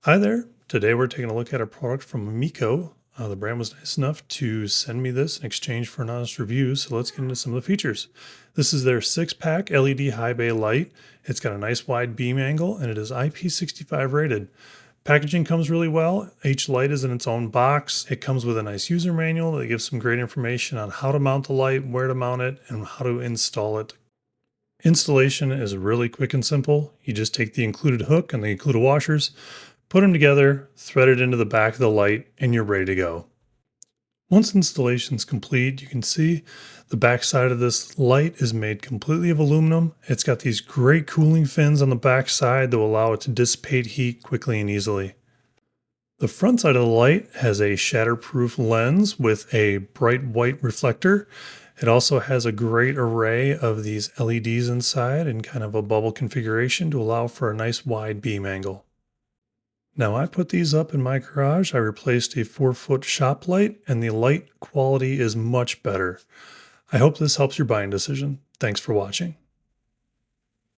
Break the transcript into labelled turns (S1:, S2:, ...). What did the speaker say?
S1: Hi there. Today we're taking a look at a product from Amico. The brand was nice enough to send me this in exchange for an honest review. So let's get into some of the features. This is their 6-pack LED high bay light. It's got a nice wide beam angle and it is IP65 rated. Packaging comes really well. Each light is in its own box. It comes with a nice user manual that gives some great information on how to mount the light, where to mount it, and how to install it. Installation is really quick and simple. You just take the included hook and the included washers, put them together, thread it into the back of the light, and you're ready to go. Once installation is complete, you can see the back side of this light is made completely of aluminum. It's got these great cooling fins on the back side that will allow it to dissipate heat quickly and easily. The front side of the light has a shatterproof lens with a bright white reflector. It also has a great array of these LEDs inside in kind of a bubble configuration to allow for a nice wide beam angle. Now I put these up in my garage. I replaced a 4-foot shop light and the light quality is much better. I hope this helps your buying decision. Thanks for watching.